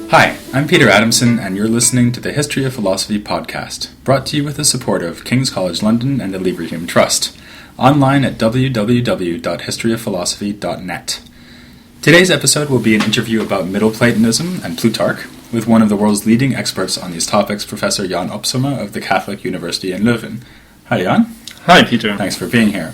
Hi, I'm Peter Adamson, and you're listening to the History of Philosophy podcast, brought to you with the support of King's College London and the Leverhulme Trust, online at www.historyofphilosophy.net. Today's episode will be an interview about Middle Platonism and Plutarch with one of the world's leading experts on these topics, Professor Jan Opsomer of the Catholic University in Leuven. Hi, Jan. Hi, Peter. Thanks for being here.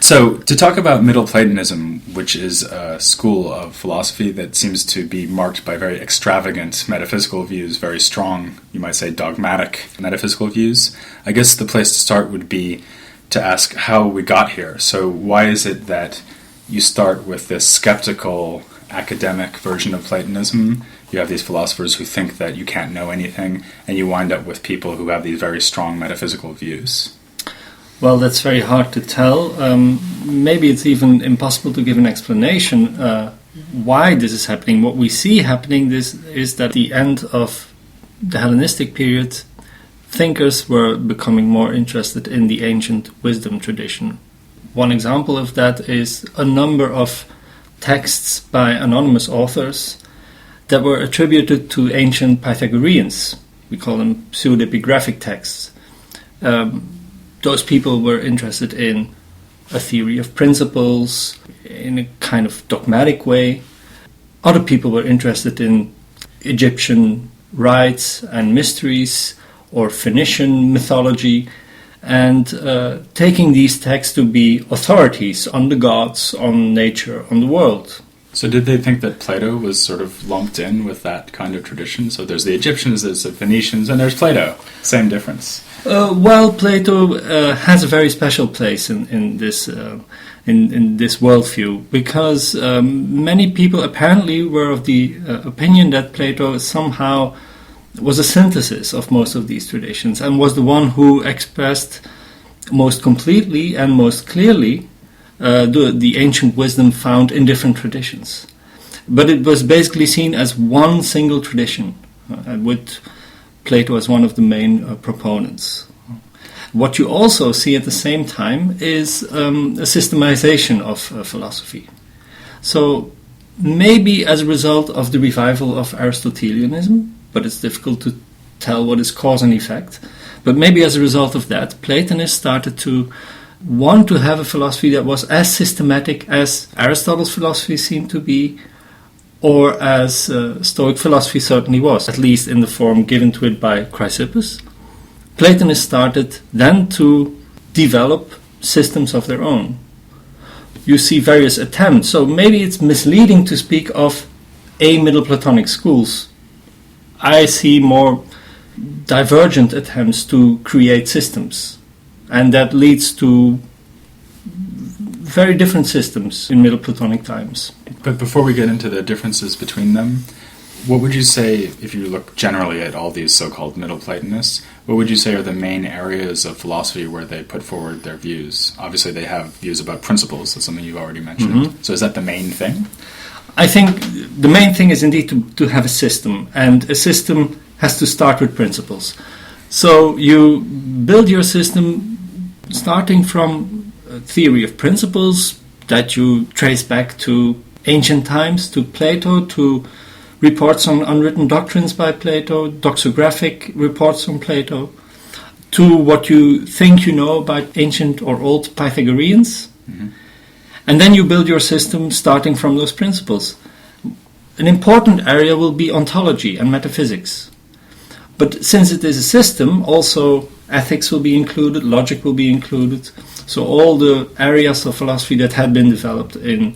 So, to talk about Middle Platonism, which is a school of philosophy that seems to be marked by very extravagant metaphysical views, very strong, you might say dogmatic metaphysical views, I guess the place to start would be to ask how we got here. So why is it that you start with this skeptical academic version of Platonism? You have these philosophers who think that you can't know anything, and you wind up with people who have these very strong metaphysical views. Well, that's very hard to tell. Maybe it's even impossible to give an explanation why this is happening. What we see happening is that at the end of the Hellenistic period, thinkers were becoming more interested in the ancient wisdom tradition. One example of that is a number of texts by anonymous authors that were attributed to ancient Pythagoreans. We call them pseudepigraphic texts. Those people were interested in a theory of principles in a kind of dogmatic way. Other people were interested in Egyptian rites and mysteries or Phoenician mythology, and taking these texts to be authorities on the gods, on nature, on the world. So did they think that Plato was sort of lumped in with that kind of tradition? So there's the Egyptians, there's the Phoenicians, and there's Plato. Same difference. Well, Plato has a very special place in this worldview, because many people apparently were of the opinion that Plato somehow was a synthesis of most of these traditions and was the one who expressed most completely and most clearly the ancient wisdom found in different traditions. But it was basically seen as one single tradition, with Plato as one of the main proponents. What you also see at the same time is a systemization of philosophy. So maybe as a result of the revival of Aristotelianism, but it's difficult to tell what is cause and effect, but maybe as a result of that, Platonists started to want to have a philosophy that was as systematic as Aristotle's philosophy seemed to be, or as Stoic philosophy certainly was, at least in the form given to it by Chrysippus. Platonists started then to develop systems of their own. You see various attempts, so maybe it's misleading to speak of a Middle Platonic schools. I see more divergent attempts to create systems, and that leads to very different systems in Middle Platonic times. But before we get into the differences between them, what would you say, if you look generally at all these so-called Middle Platonists, what would you say are the main areas of philosophy where they put forward their views? Obviously they have views about principles, that's something you've already mentioned. Mm-hmm. So is that the main thing? I think the main thing is indeed to have a system, and a system has to start with principles. So you build your system starting from a theory of principles that you trace back to ancient times, to Plato, to reports on unwritten doctrines by Plato, doxographic reports on Plato, to what you think you know about ancient or old Pythagoreans. Mm-hmm. And then you build your system starting from those principles. An important area will be ontology and metaphysics. But since it is a system, also ethics will be included, logic will be included. So all the areas of philosophy that had been developed in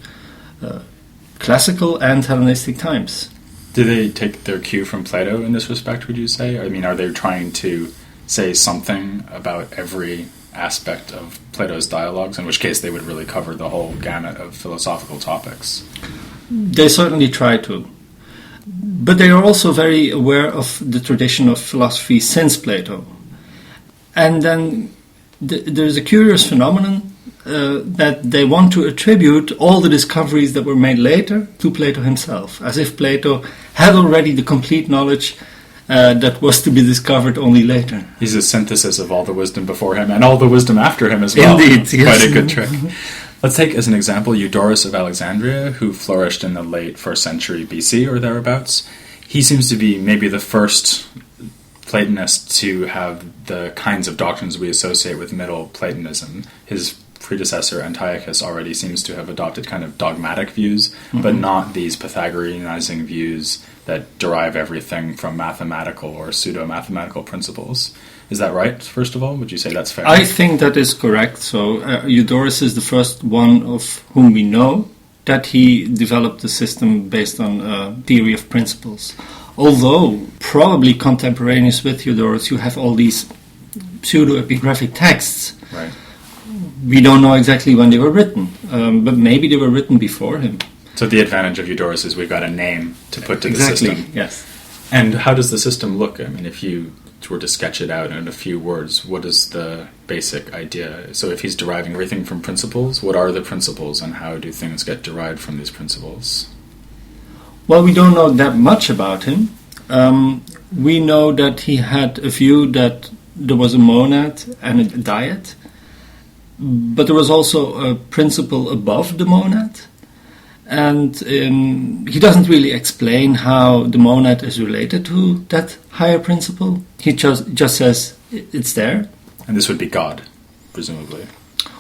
classical and Hellenistic times. Do they take their cue from Plato in this respect, would you say? I mean, are they trying to say something about every aspect of Plato's dialogues, in which case they would really cover the whole gamut of philosophical topics? They certainly try to. But they are also very aware of the tradition of philosophy since Plato. And then there's a curious phenomenon that they want to attribute all the discoveries that were made later to Plato himself, as if Plato had already the complete knowledge that was to be discovered only later. He's a synthesis of all the wisdom before him and all the wisdom after him as well. Indeed, yes. Quite a good trick. Let's take as an example Eudorus of Alexandria, who flourished in the late 1st century BC or thereabouts. he seems to be maybe the first Platonist to have the kinds of doctrines we associate with Middle Platonism. His predecessor Antiochus already seems to have adopted kind of dogmatic views, but not these Pythagoreanizing views that derive everything from mathematical or pseudo-mathematical principles. Is that right, first of all? Would you say that's fair? I think that is correct. So Eudorus is the first one of whom we know that he developed a system based on a theory of principles. Although, probably contemporaneous with Eudorus, you have all these pseudo-epigraphic texts. Right. We don't know exactly when they were written, but maybe they were written before him. So the advantage of Eudorus is we've got a name to put to the system. Yes. And how does the system look? I mean, if you were to sketch it out in a few words, what is the basic idea? So if he's deriving everything from principles, what are the principles and how do things get derived from these principles? Well, we don't know that much about him. We know that he had a view that there was a monad and a dyad, but there was also a principle above the monad. And he doesn't really explain how the monad is related to that higher principle. He just says it's there. And this would be God, presumably.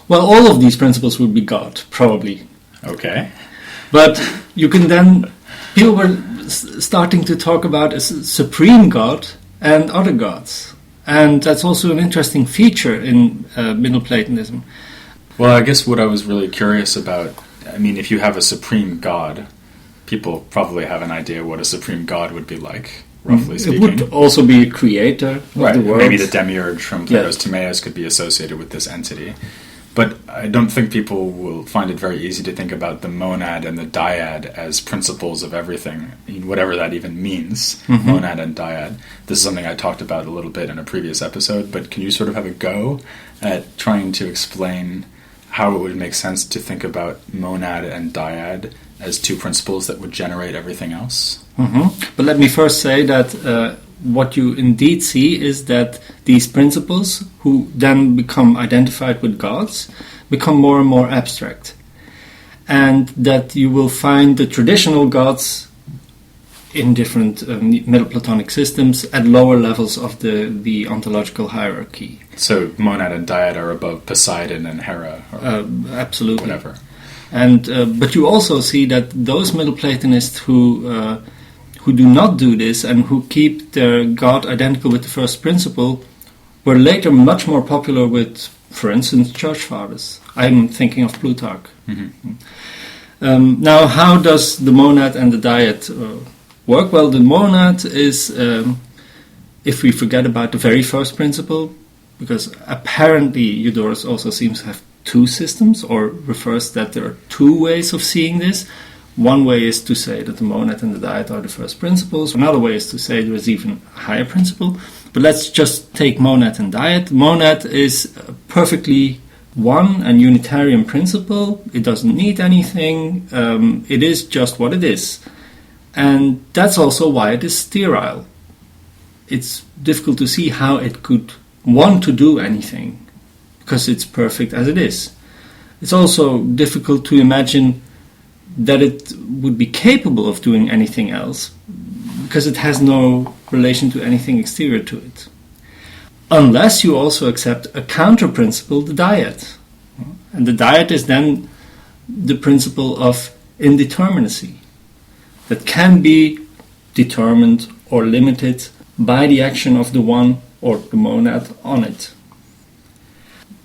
Well, all of these principles would be God, probably. Okay. But you can then... People were starting to talk about a supreme God and other gods. And that's also an interesting feature in Middle Platonism. Well, I guess what I was really curious about, I mean, if you have a supreme God, people probably have an idea what a supreme God would be like, roughly speaking. It would also be a creator of the world. Maybe the demiurge from Plato's Timaeus could be associated with this entity. But I don't think people will find it very easy to think about the monad and the dyad as principles of everything, whatever that even means, monad and dyad. This is something I talked about a little bit in a previous episode, but can you sort of have a go at trying to explain how it would make sense to think about monad and dyad as two principles that would generate everything else? But let me first say that what you indeed see is that these principles, who then become identified with gods, become more and more abstract. And that you will find the traditional gods in different Middle Platonic systems at lower levels of the ontological hierarchy. So monad and dyad are above Poseidon and Hera? Or absolutely. Whatever. And but you also see that those Middle Platonists who do not do this and who keep their God identical with the first principle were later much more popular with, for instance, church fathers. I'm thinking of Plutarch. Now, how does the monad and the dyad work? Well, the monad is, if we forget about the very first principle, because apparently Eudorus also seems to have two systems, or refers that there are two ways of seeing this. One way is to say that the monad and the dyad are the first principles. Another way is to say there is even a higher principle. But let's just take monad and dyad. Monad is a perfectly one and unitarian principle. It doesn't need anything. It is just what it is. And that's also why it is sterile. It's difficult to see how it could want to do anything, because it's perfect as it is. It's also difficult to imagine that it would be capable of doing anything else, because it has no relation to anything exterior to it. Unless you also accept a counter-principle, the dyad. And the dyad is then the principle of indeterminacy, that can be determined or limited by the action of the one or the monad on it.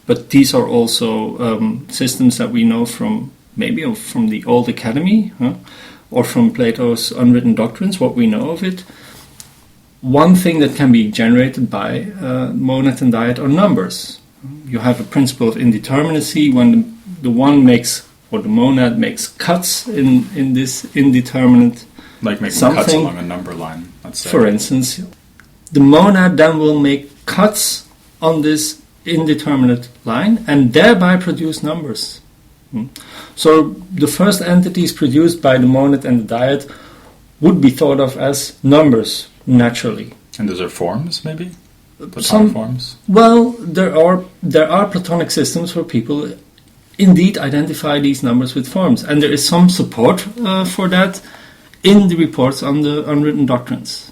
But these are also systems that we know from maybe from the old academy, or from Plato's unwritten doctrines, what we know of it. One thing that can be generated by monad and dyad are numbers. You have a principle of indeterminacy when the one makes, or the monad makes cuts in this indeterminate like making something. Cuts along a number line, let's say. For instance, the monad then will make cuts on this indeterminate line and thereby produce numbers. So the first entities produced by the monad and the dyad would be thought of as numbers, naturally. And those are forms, maybe? Platonic forms? Well, there are Platonic systems where people indeed identify these numbers with forms. And there is some support for that in the reports on the unwritten doctrines.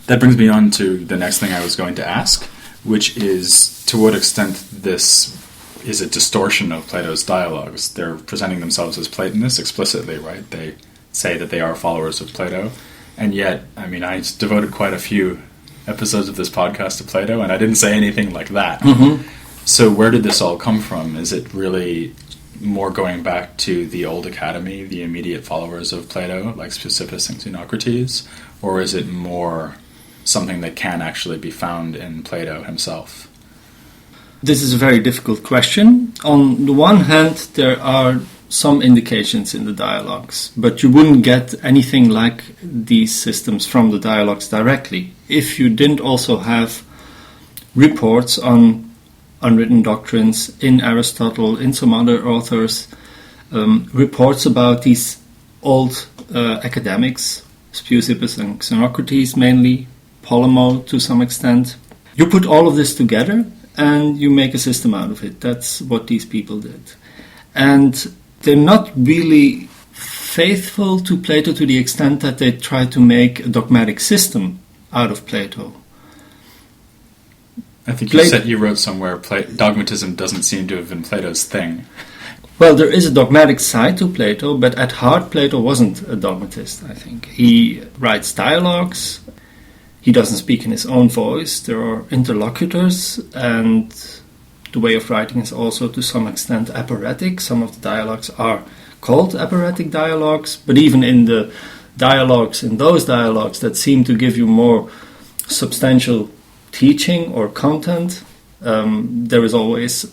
That brings me on to the next thing I was going to ask, which is to what extent this is a distortion of Plato's dialogues. They're presenting themselves as Platonists explicitly, right? They say that they are followers of Plato, and yet, I mean, I devoted quite a few episodes of this podcast to Plato, and I didn't say anything like that. Mm-hmm. So where did this all come from? Is it really more going back to the old academy, the immediate followers of Plato, like Speusippus and Xenocrates, or is it more something that can actually be found in Plato himself? This is a very difficult question. On the one hand, there are some indications in the dialogues, but you wouldn't get anything like these systems from the dialogues directly if you didn't also have reports on unwritten doctrines in Aristotle, in some other authors, reports about these old academics, Speusippus and Xenocrates mainly, Polemo to some extent. You put all of this together and you make a system out of it. That's what these people did. And they're not really faithful to Plato to the extent that they try to make a dogmatic system out of Plato. I think you said you wrote somewhere, dogmatism doesn't seem to have been Plato's thing. Well, there is a dogmatic side to Plato, but at heart Plato wasn't a dogmatist, I think. He writes dialogues. He doesn't speak in his own voice. There are interlocutors, and the way of writing is also to some extent aporetic. Some of the dialogues are called aporetic dialogues, but even in the dialogues, in those dialogues that seem to give you more substantial teaching or content, there is always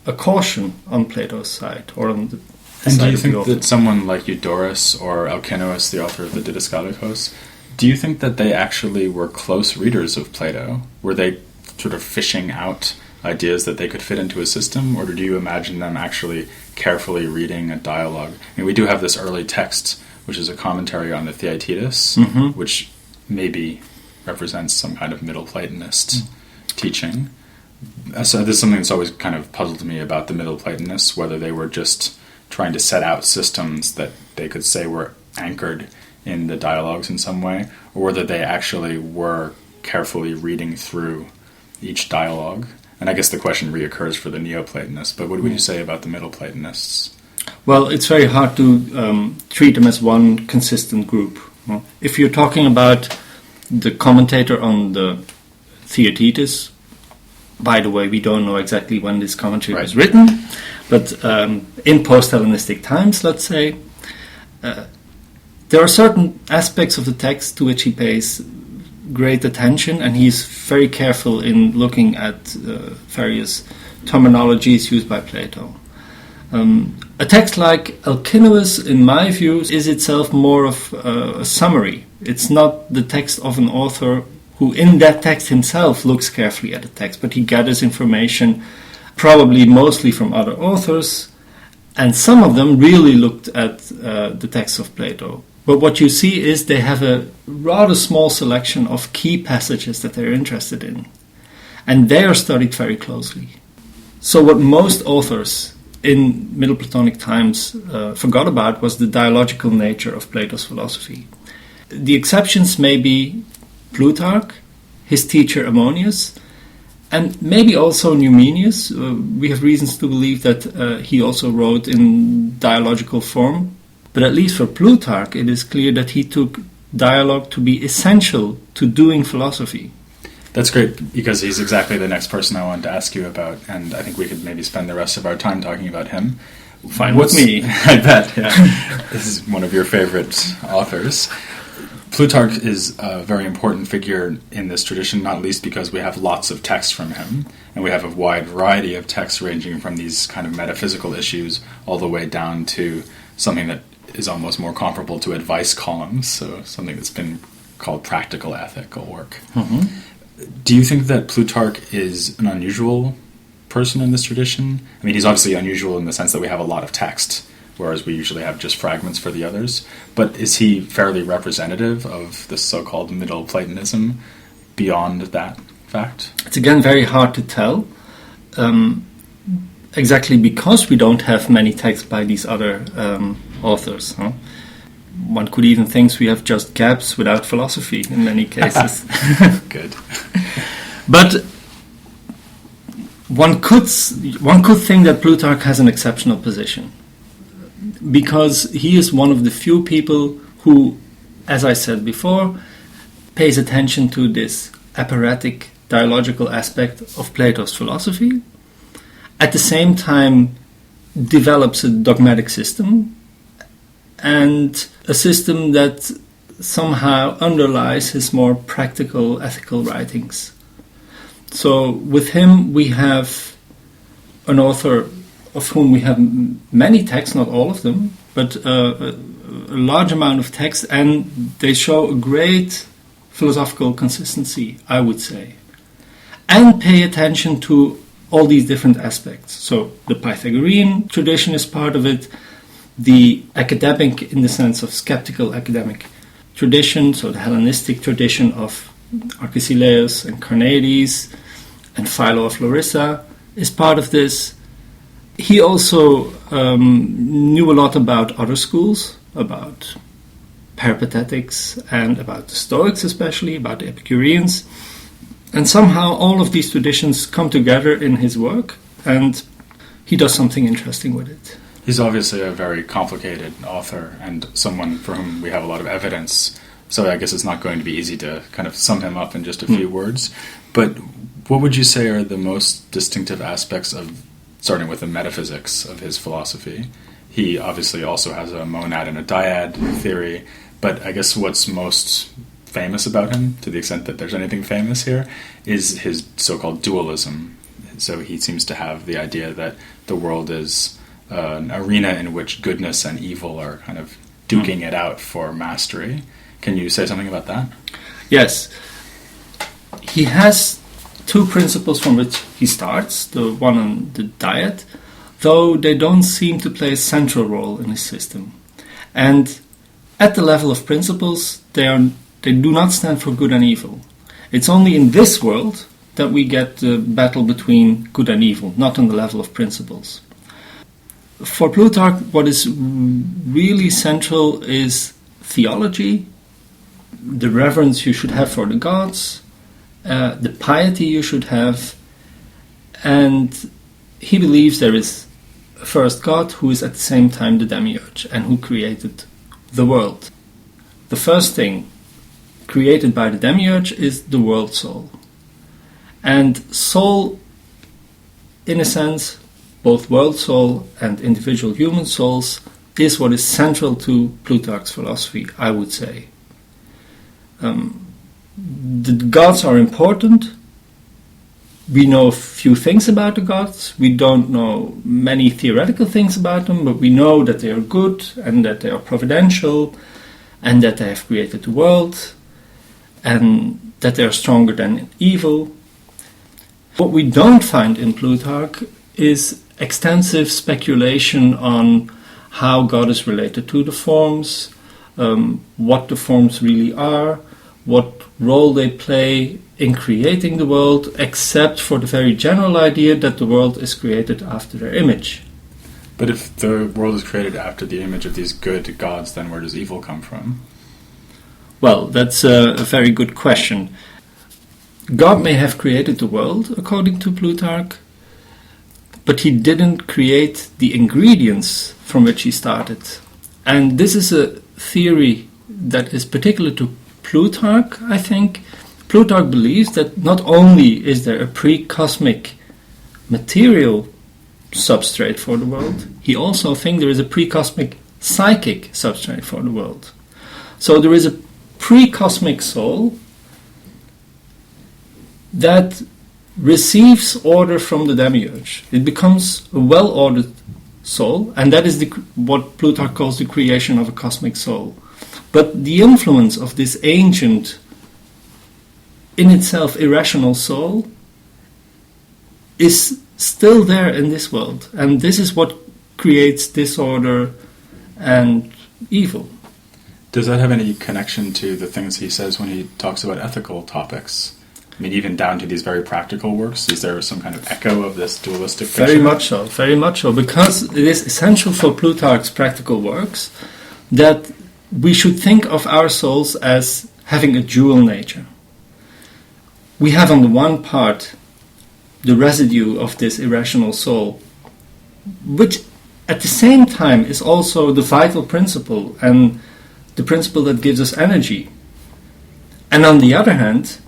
a caution on Plato's side or on the And side do you of the think author. that someone like Eudorus or Alcinous, the author of the Didascalicos, do you think that they actually were close readers of Plato? Were they sort of fishing out ideas that they could fit into a system, or do you imagine them actually carefully reading a dialogue? I mean, we do have this early text, which is a commentary on the Theaetetus, which maybe represents some kind of Middle Platonist teaching. So this is something that's always kind of puzzled me about the Middle Platonists, whether they were just trying to set out systems that they could say were anchored in the dialogues in some way, or whether they actually were carefully reading through each dialogue. And I guess the question reoccurs for the Neoplatonists, but what would you say about the Middle Platonists? Well, it's very hard to treat them as one consistent group. If you're talking about the commentator on the Theaetetus, by the way, we don't know exactly when this commentary was written, but in post-Hellenistic times, let's say, there are certain aspects of the text to which he pays great attention, and he's very careful in looking at various terminologies used by Plato. A text like Alcinous, in my view, is itself more of a summary. It's not the text of an author who in that text himself looks carefully at the text, but he gathers information probably mostly from other authors, and some of them really looked at the text of Plato. But what you see is they have a rather small selection of key passages that they're interested in, and they are studied very closely. So what most authors in Middle Platonic times forgot about was the dialogical nature of Plato's philosophy. The exceptions may be Plutarch, his teacher Ammonius, and maybe also Numenius. We have reasons to believe that he also wrote in dialogical form. But at least for Plutarch, it is clear that he took dialogue to be essential to doing philosophy. That's great, because he's exactly the next person I wanted to ask you about, and I think we could maybe spend the rest of our time talking about him. Fine with me. I bet, yeah. This is one of your favorite authors. Plutarch is a very important figure in this tradition, not least because we have lots of texts from him, and we have a wide variety of texts ranging from these kind of metaphysical issues all the way down to something that is almost more comparable to advice columns, so something that's been called practical ethical work. Mm-hmm. Do you think that Plutarch is an unusual person in this tradition? I mean, he's obviously unusual in the sense that we have a lot of text, whereas we usually have just fragments for the others. But is he fairly representative of the so-called Middle Platonism beyond that fact? It's again very hard to tell, exactly because we don't have many texts by these other authors. one could even think we have just gaps without philosophy in many cases. Good. But one could think that Plutarch has an exceptional position, because he is one of the few people who, as I said before, pays attention to this apparatic dialogical aspect of Plato's philosophy, at the same time develops a dogmatic system, and a system that somehow underlies his more practical ethical writings. So with him we have an author of whom we have many texts, not all of them, but a large amount of texts, and they show a great philosophical consistency, I would say, and pay attention to all these different aspects. So the Pythagorean tradition is part of it, the academic, in the sense of skeptical academic tradition, so the Hellenistic tradition of Arcesilaus and Carneades and Philo of Larissa is part of this. He also knew a lot about other schools, about Peripatetics and about the Stoics, especially about the Epicureans. And somehow all of these traditions come together in his work, and he does something interesting with it. He's obviously a very complicated author and someone for whom we have a lot of evidence, so I guess it's not going to be easy to kind of sum him up in just a few words. But what would you say are the most distinctive aspects of, starting with the metaphysics of his philosophy? He obviously also has a monad and a dyad theory, but I guess what's most famous about him, to the extent that there's anything famous here, is his so-called dualism. So he seems to have the idea that the world is an arena in which goodness and evil are kind of duking it out for mastery. Can you say something about that? Yes. He has two principles from which he starts, the one on the dyad, though they don't seem to play a central role in his system. And at the level of principles, they do not stand for good and evil. It's only in this world that we get the battle between good and evil, not on the level of principles. For Plutarch, what is really central is theology, the reverence you should have for the gods, the piety you should have, and he believes there is a first God who is at the same time the demiurge and who created the world. The first thing created by the demiurge is the world soul. And soul, in a sense, both world soul and individual human souls, is what is central to Plutarch's philosophy, I would say. The gods are important. We know a few things about the gods. We don't know many theoretical things about them, but we know that they are good and that they are providential and that they have created the world and that they are stronger than evil. What we don't find in Plutarch is extensive speculation on how God is related to the forms, what the forms really are, what role they play in creating the world, except for the very general idea that the world is created after their image. But if the world is created after the image of these good gods, then where does evil come from? Well, that's a very good question. God may have created the world, according to Plutarch, but he didn't create the ingredients from which he started. And this is a theory that is particular to Plutarch, I think. Plutarch believes that not only is there a pre-cosmic material substrate for the world, he also thinks there is a pre-cosmic psychic substrate for the world. So there is a pre-cosmic soul that receives order from the demiurge. It becomes a well-ordered soul, and that is what Plutarch calls the creation of a cosmic soul. But the influence of this ancient, in itself irrational soul is still there in this world, and this is what creates disorder and evil. Does that have any connection to the things he says when he talks about ethical topics? I mean, even down to these very practical works, is there some kind of echo of this dualistic picture? Very much so, because it is essential for Plutarch's practical works that we should think of our souls as having a dual nature. We have on the one part the residue of this irrational soul, which at the same time is also the vital principle and the principle that gives us energy. And on the other hand,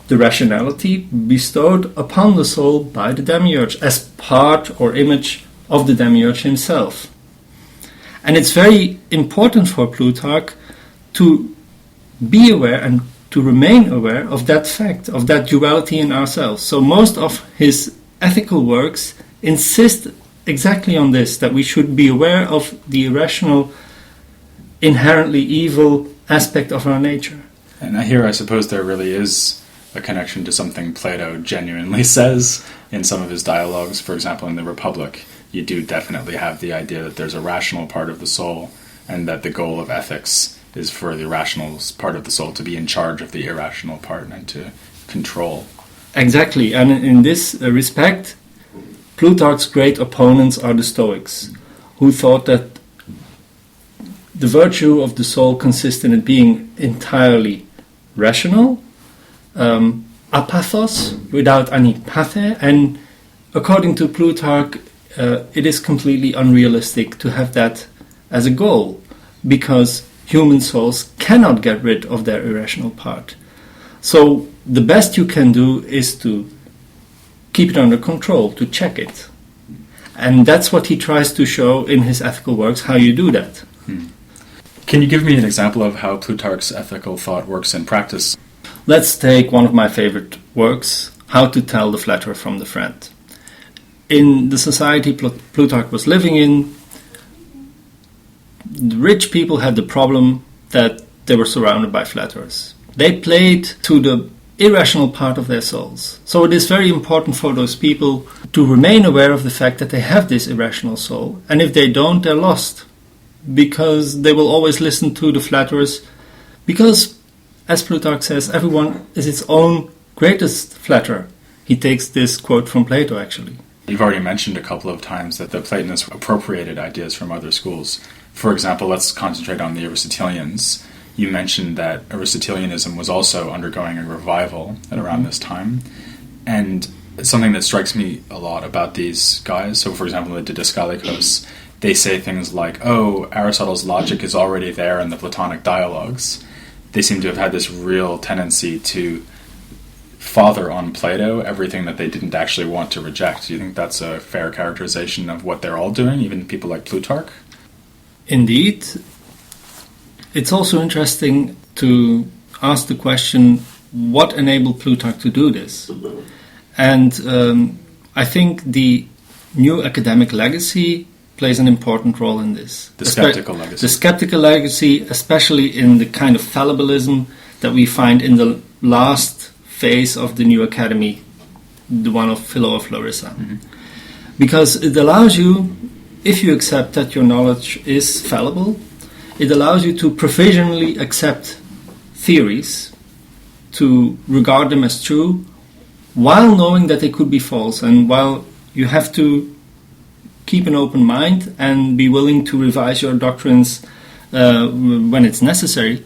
the rationality bestowed upon the soul by the demiurge as part or image of the demiurge himself. And it's very important for Plutarch to be aware and to remain aware of that fact, of that duality in ourselves. So most of his ethical works insist exactly on this, that we should be aware of the irrational, inherently evil aspect of our nature. And here I suppose there really is a connection to something Plato genuinely says in some of his dialogues. For example, in the Republic, you do definitely have the idea that there's a rational part of the soul, and that the goal of ethics is for the rational part of the soul to be in charge of the irrational part and to control. Exactly, and in this respect, Plutarch's great opponents are the Stoics, who thought that the virtue of the soul consists in it being entirely rational, apathos, without any pathe, and according to Plutarch, it is completely unrealistic to have that as a goal, because human souls cannot get rid of their irrational part. So the best you can do is to keep it under control, to check it. And that's what he tries to show in his ethical works, how you do that. Can you give me an example of how Plutarch's ethical thought works in practice? Let's take one of my favorite works, How to Tell the Flatterer from the Friend. In the society Plutarch was living in, the rich people had the problem that they were surrounded by flatterers. They played to the irrational part of their souls. So it is very important for those people to remain aware of the fact that they have this irrational soul. And if they don't, they're lost, because they will always listen to the flatterers. Because, as Plutarch says, everyone is its own greatest flatterer. He takes this quote from Plato, actually. You've already mentioned a couple of times that the Platonists appropriated ideas from other schools. For example, let's concentrate on the Aristotelians. You mentioned that Aristotelianism was also undergoing a revival at around this time. And something that strikes me a lot about these guys, so for example, the Didaskalikos, they say things like, oh, Aristotle's logic is already there in the Platonic dialogues. They seem to have had this real tendency to father on Plato everything that they didn't actually want to reject. Do you think that's a fair characterization of what they're all doing, even people like Plutarch? Indeed. It's also interesting to ask the question, what enabled Plutarch to do this? And I think the new academic legacy plays an important role in this. The skeptical legacy. The skeptical legacy, especially in the kind of fallibilism that we find in the last phase of the new academy, the one of Philo of Larissa. Mm-hmm. Because it allows you, if you accept that your knowledge is fallible, it allows you to provisionally accept theories, to regard them as true, while knowing that they could be false, and while you have to keep an open mind and be willing to revise your doctrines when it's necessary.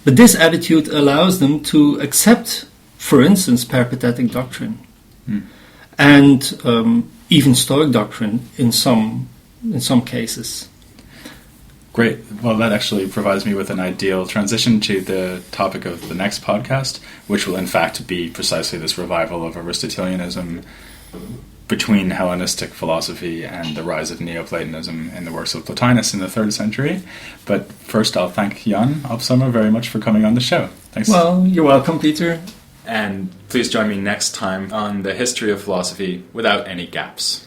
But this attitude allows them to accept, for instance, peripatetic doctrine, and even Stoic doctrine in some cases. Great. Well, that actually provides me with an ideal transition to the topic of the next podcast, which will in fact be precisely this revival of Aristotelianism between Hellenistic philosophy and the rise of Neoplatonism in the works of Plotinus in the 3rd century. But first, I'll thank Jan Opsomer very much for coming on the show. Thanks. Well, you're welcome, Peter. And please join me next time on the history of philosophy without any gaps.